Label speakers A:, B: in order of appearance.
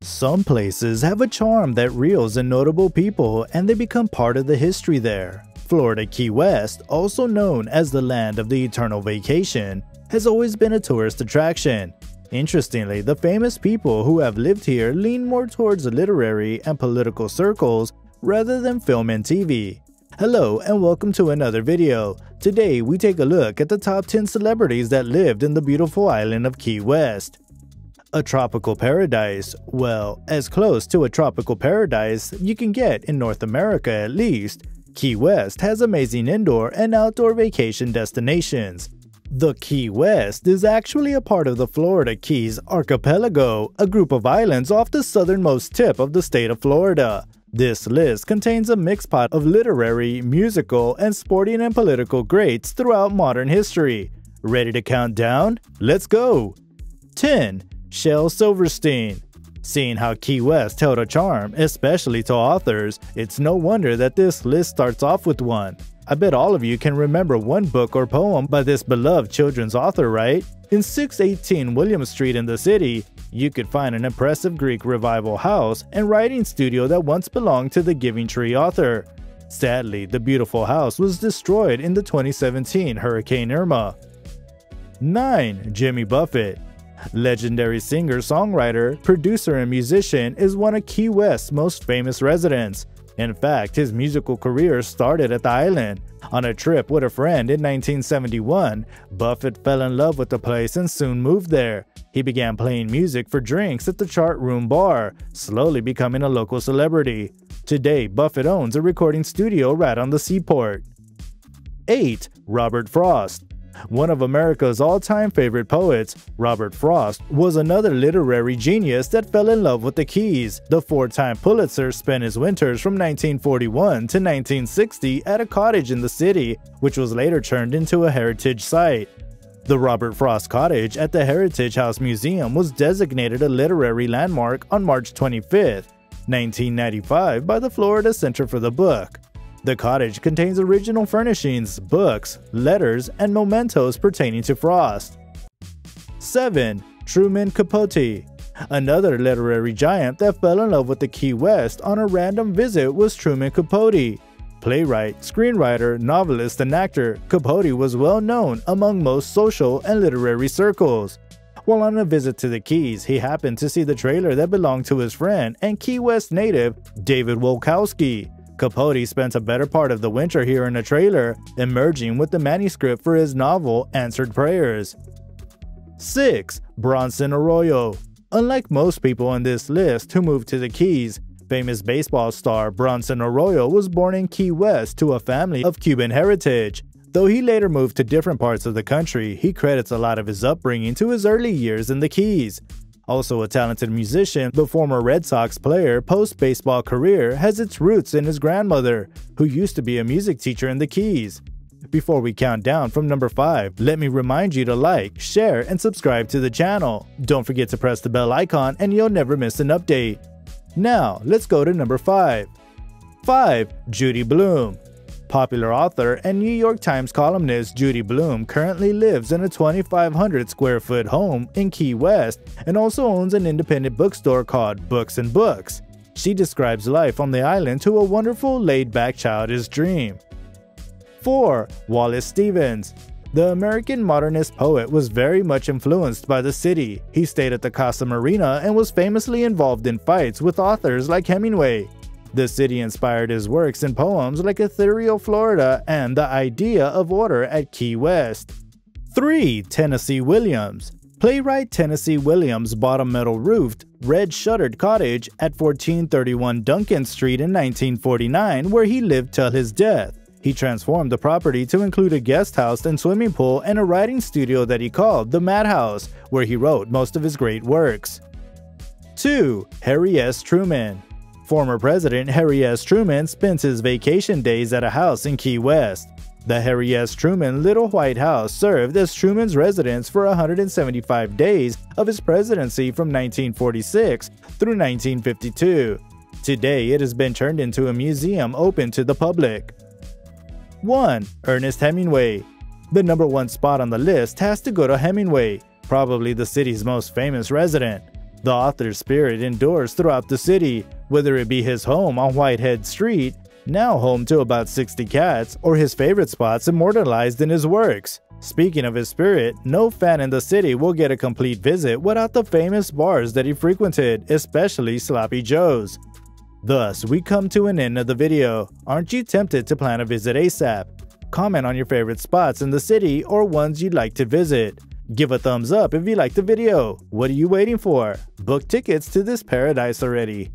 A: Some places have a charm that reels in notable people and they become part of the history there. Florida Key West, also known as the land of the eternal vacation, has always been a tourist attraction. Interestingly, the famous people who have lived here lean more towards literary and political circles rather than film and TV. Hello and welcome to another video. Today we take a look at the top 10 celebrities that lived in the beautiful island of Key West. A tropical paradise, well, as close to a tropical paradise you can get in North America at least. Key West has amazing indoor and outdoor vacation destinations. The Key West is actually a part of the Florida Keys archipelago, a group of islands off the southernmost tip of the state of Florida. This list contains a mixed pot of literary, musical, and sporting and political greats throughout modern history. Ready to count down? Let's go! 10. Shel Silverstein. Seeing how Key West held a charm, especially to authors, it's no wonder that this list starts off with one. I bet all of you can remember one book or poem by this beloved children's author, right? In 618 Williams Street in the city, you could find an impressive Greek revival house and writing studio that once belonged to the Giving Tree author. Sadly, the beautiful house was destroyed in the 2017 Hurricane Irma. 9. Jimmy Buffett. Legendary singer, songwriter, producer, and musician is one of Key West's most famous residents. In fact, his musical career started at the island. On a trip with a friend in 1971, Buffett fell in love with the place and soon moved there. He began playing music for drinks at the Chart Room Bar, slowly becoming a local celebrity. Today, Buffett owns a recording studio right on the seaport. 8. Robert Frost. One of America's all-time favorite poets, Robert Frost was another literary genius that fell in love with the Keys. The four-time Pulitzer spent his winters from 1941 to 1960 at a cottage in the city, which was later turned into a heritage site. The Robert Frost Cottage at the Heritage House Museum was designated a literary landmark on March 25, 1995 by the Florida Center for the Book. The cottage contains original furnishings, books, letters, and mementos pertaining to Frost. 7. Truman Capote. Another literary giant that fell in love with the Key West on a random visit was Truman Capote. Playwright, screenwriter, novelist, and actor, Capote was well known among most social and literary circles. While on a visit to the Keys, he happened to see the trailer that belonged to his friend and Key West native David �𝐿𝐿. Capote spent a better part of the winter here in a trailer, emerging with the manuscript for his novel Answered Prayers. 6. Bronson Arroyo. Unlike most people on this list who moved to the Keys, famous baseball star Bronson Arroyo was born in Key West to a family of Cuban heritage. Though he later moved to different parts of the country, he credits a lot of his upbringing to his early years in the Keys. Also a talented musician, the former Red Sox player post-baseball career has its roots in his grandmother, who used to be a music teacher in the Keys. Before we count down from number 5, let me remind you to like, share, and subscribe to the channel. Don't forget to press the bell icon and you'll never miss an update. Now, let's go to number 5. 5. Judy Blume. Popular author and New York Times columnist Judy Blume currently lives in a 2,500 square foot home in Key West and also owns an independent bookstore called Books and Books. She describes life on the island to a wonderful, laid-back childish dream. 4. Wallace Stevens. The American modernist poet was very much influenced by the city. He stayed at the Casa Marina and was famously involved in fights with authors like Hemingway. The city inspired his works and poems like Ethereal Florida and The Idea of Order at Key West. 3. Tenessee Williams. Playwright Tenessee Williams bought a metal-roofed, red-shuttered cottage at 1431 Duncan Street in 1949 where he lived till his death. He transformed the property to include a guest house and swimming pool and a writing studio that he called the Madhouse, where he wrote most of his great works. 2. Harry S. Truman. Former President Harry S. Truman spent his vacation days at a house in Key West. The Harry S. Truman Little White House served as Truman's residence for 175 days of his presidency from 1946 through 1952. Today, it has been turned into a museum open to the public. 1. Ernest Hemingway. The number 1 spot on the list has to go to Hemingway, probably the city's most famous resident. The author's spirit endures throughout the city, whether it be his home on Whitehead Street, now home to about 60 cats, or his favorite spots immortalized in his works. Speaking of his spirit, no fan in the city will get a complete visit without the famous bars that he frequented, especially Sloppy Joe's. Thus, we come to an end of the video. Aren't you tempted to plan a visit ASAP? Comment on your favorite spots in the city or ones you'd like to visit. Give a thumbs up if you liked the video. What are you waiting for? Book tickets to this paradise already.